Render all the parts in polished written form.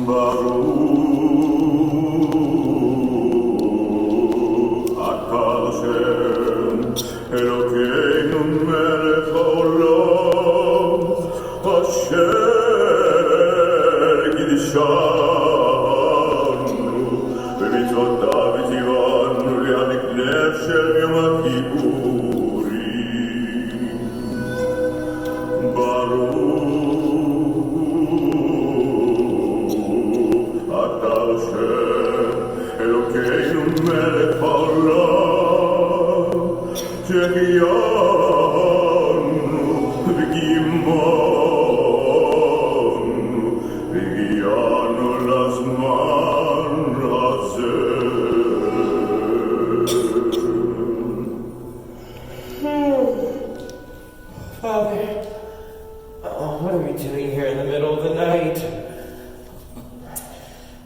ברוך אתה השם אלוקינו מלך העולם אשר קידשנו במצוותיו וציוונו להעניק נר של יום הכיפורים. ברוך אתה השם אלוקינו מלך העולם שהחיינו וקיימנו והגיענו לזמן הזה. Father, what are we doing here in the middle of the night?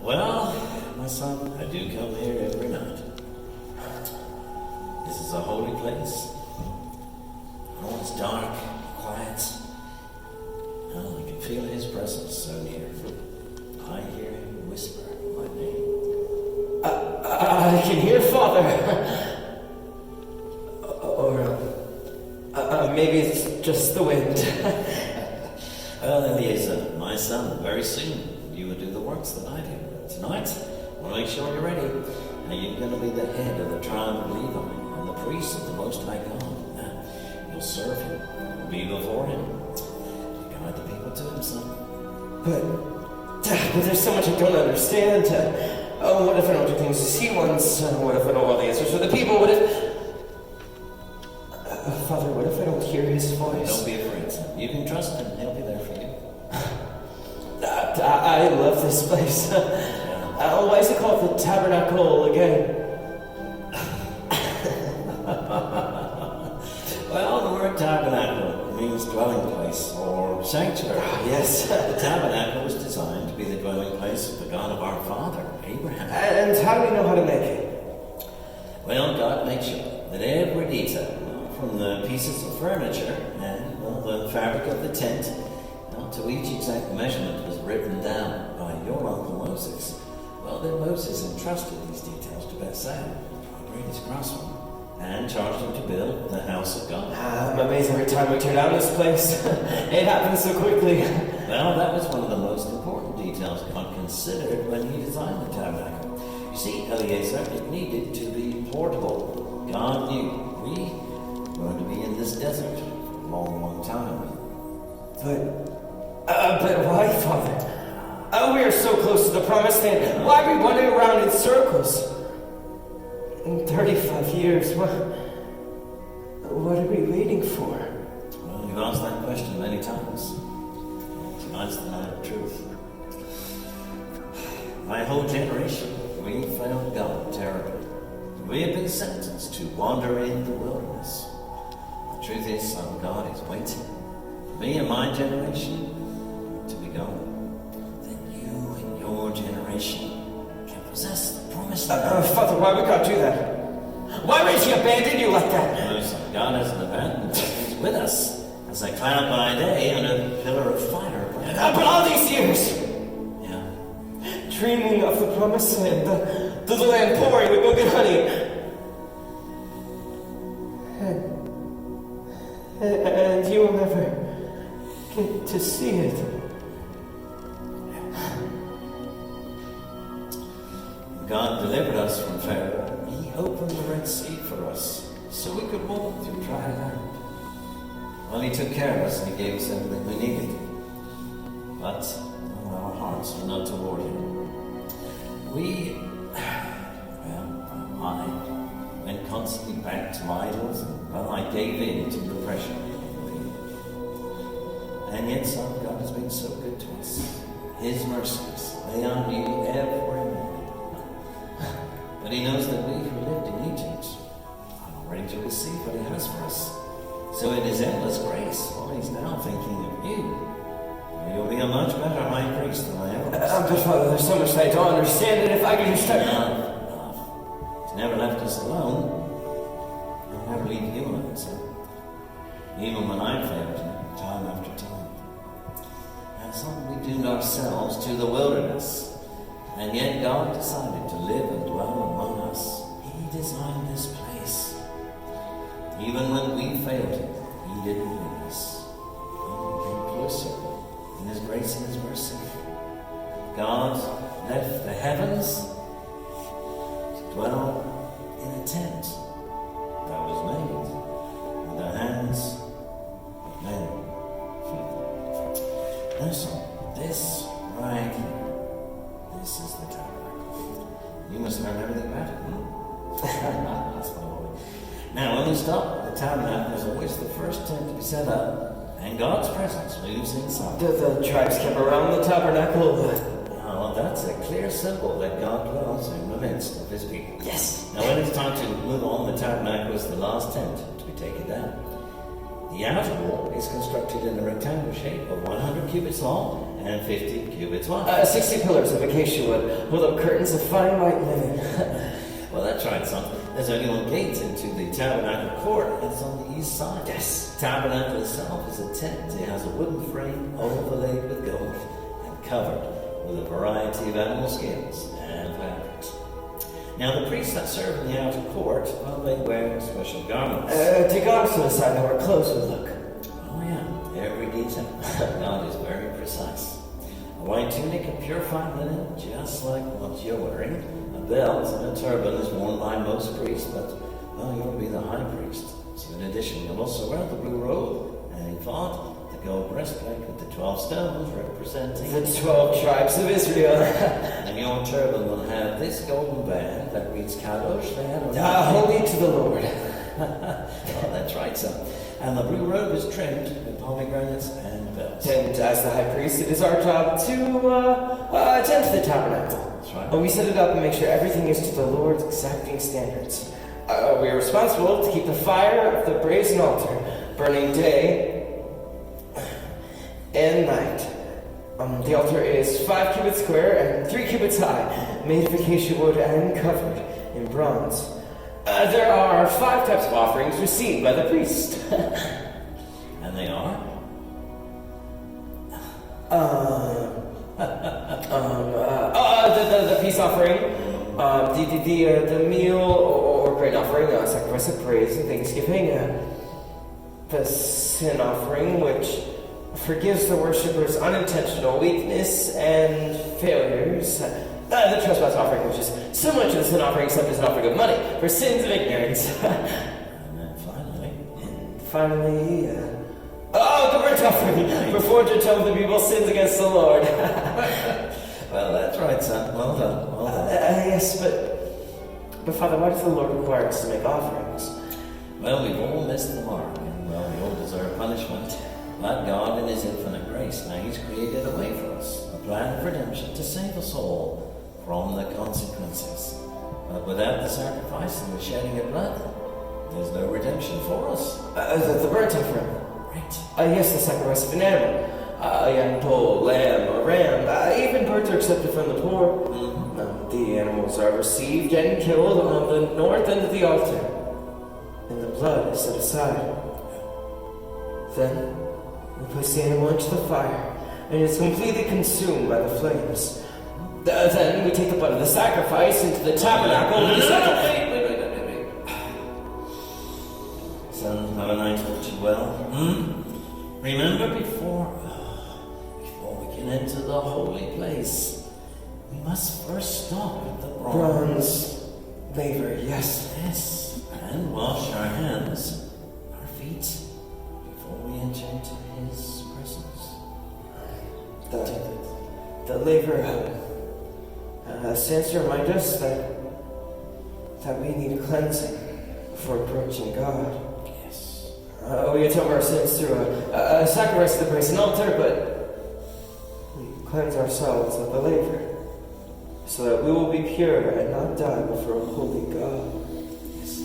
Well, my son, I do come here every night. This is a holy place. Oh, it's dark, quiet. Oh, I can feel his presence so near. I hear him whisper my name. I can hear Father. Or maybe it's just the wind. Well, Eleazar, my son, very soon you will do the works that I do. Tonight, I want to make sure you're ready. Now, you're going to be the head of the tribe of Levi and the priest of the Most High God. Now, you'll serve him, be before him, guide the people to him, son. But there's so much I don't understand. What if I don't do things as he wants? What if I know all the answers for the people? What if... Father, what if I don't hear his voice? Don't be afraid, son. You can trust him. He'll be there for you. I love this place. Why is it called the Tabernacle again? Well, the word tabernacle means dwelling place or sanctuary. Yes. The tabernacle was designed to be the dwelling place of the God of our father, Abraham. And how do we know how to make it? Well, God made sure that every detail, from the pieces of furniture and, well, the fabric of the tent, to each exact measurement was written down by your uncle Moses. Well, then Moses entrusted these details to Bethsaida, our greatest craftsman, and charged him to build the house of God. I'm amazed every time we turn down this place. It happens so quickly. Well, that was one of the most important details God considered when he designed the tabernacle. You see, Eleazar, it needed to be portable. God knew we were going to be in this desert for a long, long time. But why, Father? We are so close to the promised land. Why are we wandering around in circles? 35 years, what are we waiting for? Well, you've asked that question many times. Tonight's the night of truth. My whole generation, we failed God terribly. We have been sentenced to wander in the wilderness. The truth is, Son of God is waiting for me and my generation to be gone. Then you and your generation can possess the promised land. Father, why we can't do that? Why would he abandon you like that? No, son, God hasn't abandoned us. He's with us as a cloud by day and a pillar of fire by night. But all these years, Yeah. dreaming of the promised land, the land pouring with milk and honey, and you will never get to see it. God delivered us from Pharaoh. He opened the Red Sea for us so we could walk through dry land. Well, he took care of us and he gave us everything we needed. But our hearts were not toward him. I went constantly back to idols, and I gave in to the pressure. And yet, Son, God has been so good to us. His mercies, they are new every morning. But he knows that we who lived in Egypt are not ready to receive what he has for us. So in his endless grace, well, he's now thinking of you. You'll be a much better high priest than I ever was. But Father, there's so much that I don't understand, and if I could just... Enough. He's never left us alone. He'll never leave you alone, son. Even when I failed him, time after time. And so we doomed ourselves to the wilderness. And yet God decided to live and dwell among us. He designed this place. Even when we failed Him, He didn't leave us. He came closer in His grace and His mercy. God left the heavens to dwell in a tent that was made with the hands of men. Listen, this right here, this is the tabernacle. You must learn everything about it, That's my boy. Now, when we stop, the tabernacle is always the first tent to be set up, and God's presence moves inside. The tribes kept around the tabernacle. Oh, that's a clear symbol that God dwells in the midst of His people. Yes. Now, when it's time to move on, the tabernacle is the last tent to be taken down. The outer wall is constructed in a rectangular shape of 100 cubits long and 50 cubits wide. 60 pillars of acacia wood with up curtains of fine white linen. Well, that's right, son. There's only one gate into the tabernacle court, and it's on the east side. Yes. The tabernacle itself is a tent. It has a wooden frame overlaid with gold and covered with a variety of animal skins and fabrics. Now, the priests that serve in the outer court, well, they wear special garments. Take off to the side how our clothes would look. Oh, yeah, every detail. God is very precise. A white tunic of pure fine linen, just like what you're wearing. A belt and a turban is worn by most priests, but, well, you'll be the high priest. So, in addition, you'll also wear the blue robe and ephod, the gold breastplate with the 12 stones representing the 12 tribes of Israel. And your turban will have this golden band that reads Kadosh Holy to the Lord. Oh, that's right, son. And the blue robe is trimmed with pomegranates and bells. And as the high priest, it is our job to attend to the tabernacle. That's right. We set it up and make sure everything is to the Lord's exacting standards. We are responsible to keep the fire of the brazen altar burning day and night. The altar is 5 cubits square and 3 cubits high, made of acacia wood and covered in bronze. There are 5 types of offerings received by the priest. And they are? The peace offering, the meal or grain offering, sacrifice of praise and thanksgiving, the sin offering, which forgives the worshipper's unintentional weakness and failures. The trespass offering, which is similar to the sin offering, except it's an offering of money for sins of ignorance. And then finally, the burnt offering, performed to atone the people's sins against the Lord. Well, that's right, son. Well done. Well done. Yes, but Father, why does the Lord require us to make offerings? Well, we've all missed the mark, and well, we all deserve punishment. But God, in His infinite grace, now He's created a way for us, a plan of redemption to save us all from the consequences. But without the sacrifice and the shedding of blood, there's no redemption for us. The burnt offering. Right. Yes, the sacrifice of an animal. A young bull, lamb, or ram. Even birds are accepted from the poor. Mm-hmm. The animals are received and killed on the north end of the altar, and the blood is set aside. Then we place the animal into the fire, and it's completely consumed by the flames. Then we take the blood of the sacrifice into the tabernacle. Wait. Son, have I not taught you well? Remember, before we can enter the holy place, we must first stop at the Bronze laver, yes. Yes, and wash our hands, our feet, before we enter into His presence. The laver stands to remind us that we need a cleansing before approaching God. Yes. We atone our sins through a sacrifice of the brazen altar, but we cleanse ourselves with the laver, so that we will be pure and not die before a holy God. Yes.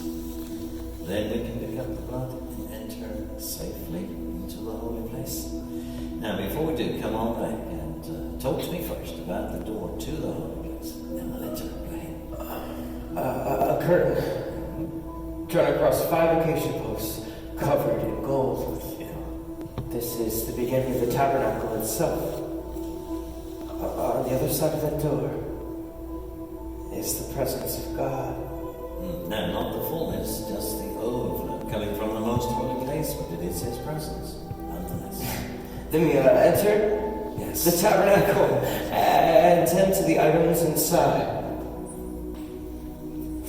Then we can pick up the blood and enter safely into the holy place. Now, before we do, come on back and talk to me first about the door to the holy place. And the letter play. A curtain drawn across 5 acacia posts covered in gold. This is the beginning of the tabernacle itself. On the other side of that door is the presence of God. No, not the fullness, just the overflow coming from the most holy place, but it is his presence, nonetheless. Then we enter Yes. the tabernacle and tend to the items inside.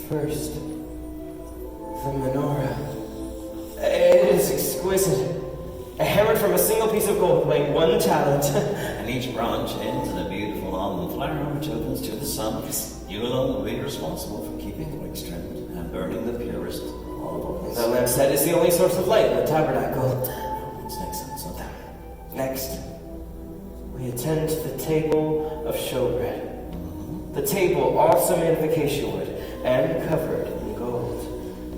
First, the menorah. It is exquisite. Hammered from a single piece of gold weighing 1 talent. And each branch ends in a beautiful almond flower which opens to the sun. You alone will be responsible for keeping the wicks trimmed and burning the purest olive oils. The lampstand is the only source of light in the tabernacle. What's next on Sunday? Next, we attend to the table of showbread. The table, also made of acacia wood and covered in gold.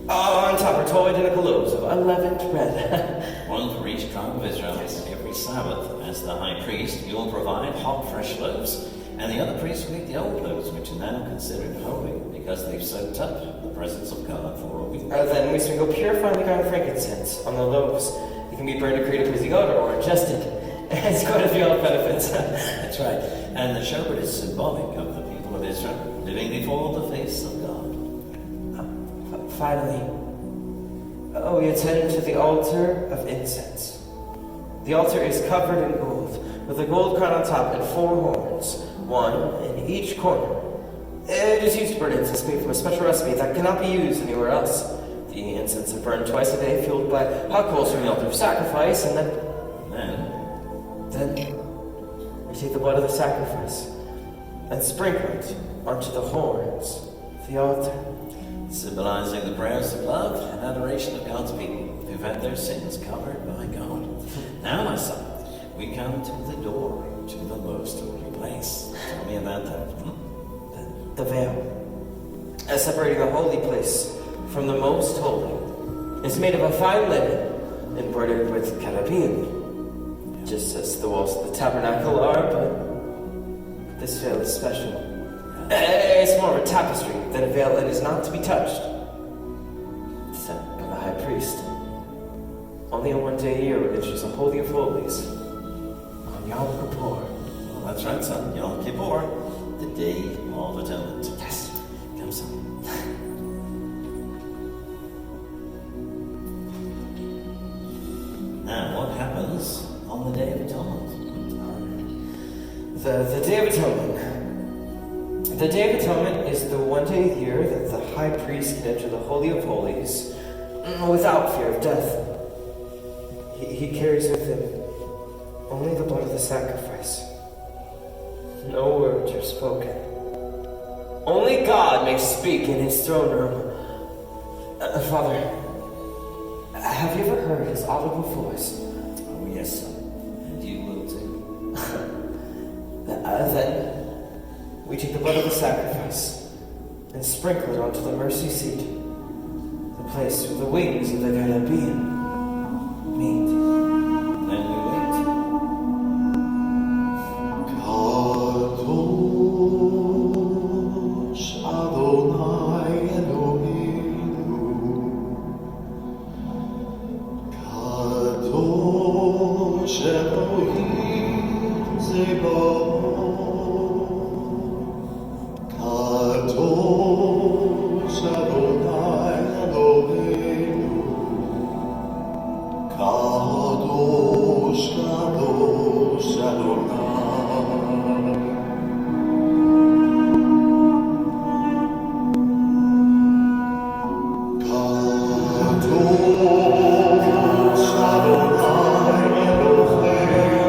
On top are 12 identical loaves of unleavened bread. One for each tribe of Israel. Yes. Every Sabbath, as the high priest, you will provide hot, fresh loaves, and the other priests will eat the old loaves, which are now considered holy, because they've soaked up the presence of God for a week. Then we sprinkle purifying the ground frankincense on the loaves. It can be burned to create a pleasing odor or ingested. It's quite a few health benefits. That's right. And the showbread is symbolic of the people of Israel, living before the face of God. Finally, we attend to the altar of incense. The altar is covered in gold, with a gold crown on top and 4 horns, 1 in each corner. It is used to burn incense made from a special recipe that cannot be used anywhere else. The incense is burned twice a day, fueled by hot coals from the altar of sacrifice, and then we take the blood of the sacrifice and sprinkle it onto the horns of the altar. Symbolizing the prayers of love and adoration of God's people who've had their sins covered by God. Now, my son, we come to the door to the most holy place. Tell me about that. The veil, separating the holy place from the most holy, is made of a fine linen embroidered with carabine, just as the walls of the tabernacle are, but this veil is special. It's more of a tapestry than a veil. It is not to be touched, except by the high priest. Only on 1 day a year it enters the Holy of Holies, on Yom Kippur. Well, that's right, son. Yom Kippur, the Day of Atonement. Yes. Come, son. Now, what happens on the Day of Atonement? The Day of Atonement. The Day of Atonement is the 1 day a year that the high priest can enter the Holy of Holies without fear of death. He carries with him only the blood of the sacrifice. No words are spoken. Only God may speak in his throne room. Father, have you ever heard his audible voice? Oh, yes, son. And you will too. Then we take the blood of the sacrifice and sprinkle it onto the mercy seat, the place where the wings of the Galilean meet. Then we wait. Kadosh Adonai Eloheinu, Kadosh Elohim Zebaoth, Kadosh Adonai Eloheinu, Kadosh, Kadosh Adonai. Kadosh Adonai Eloheinu,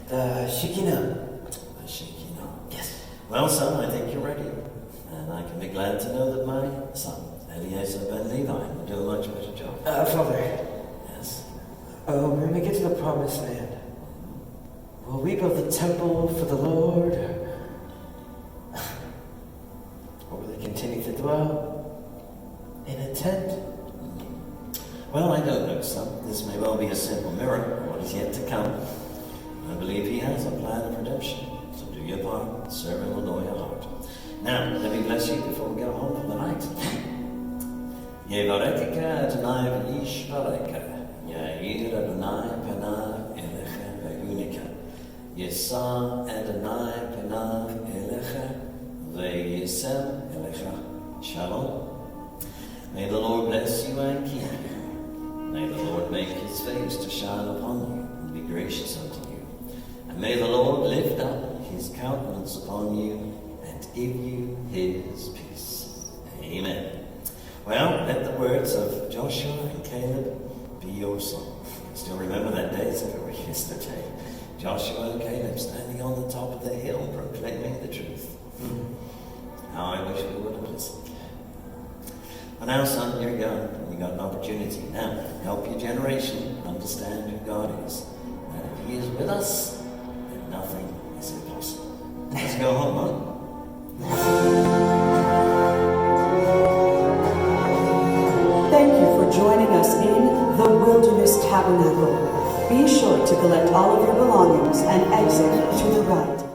The Shekinah. The Shekinah. Yes. Well, son, I think you're ready. And I can be glad to know that my son, Eleazar ben Levi, will do a much better job. Father. Yes. When we get to the promised land, will we build the temple for the Lord? Or will they continue to dwell in a tent? Well, I don't know, son. This may well be a simple mirror of what is yet to come. I believe he has a plan of redemption. So do your part, serve him with all your heart. Now, let me bless you before we go home for the night. Yevarekeka Adonai v'yishvareka, Yair Adonai panav elecha v'yunika, Yisa Adonai panav elecha v'yisem elecha. Shalom. May the Lord bless you and keep you. May the Lord make his face to shine upon you and be gracious unto you. And may the Lord lift up his countenance upon you and give you his peace. Amen. Well, let the words of Joshua and Caleb be your song. Still remember that day as if it were yesterday. Joshua and Caleb standing on the top of the hill proclaiming the truth. How I wish we would have listened. Well, now, son, you're young. You got an opportunity. Now, help your generation understand who God is. And if he is with us, then nothing is impossible. Let's go home, huh? Thank you for joining us in the Wilderness Tabernacle. Be sure to collect all of your belongings and exit to the right.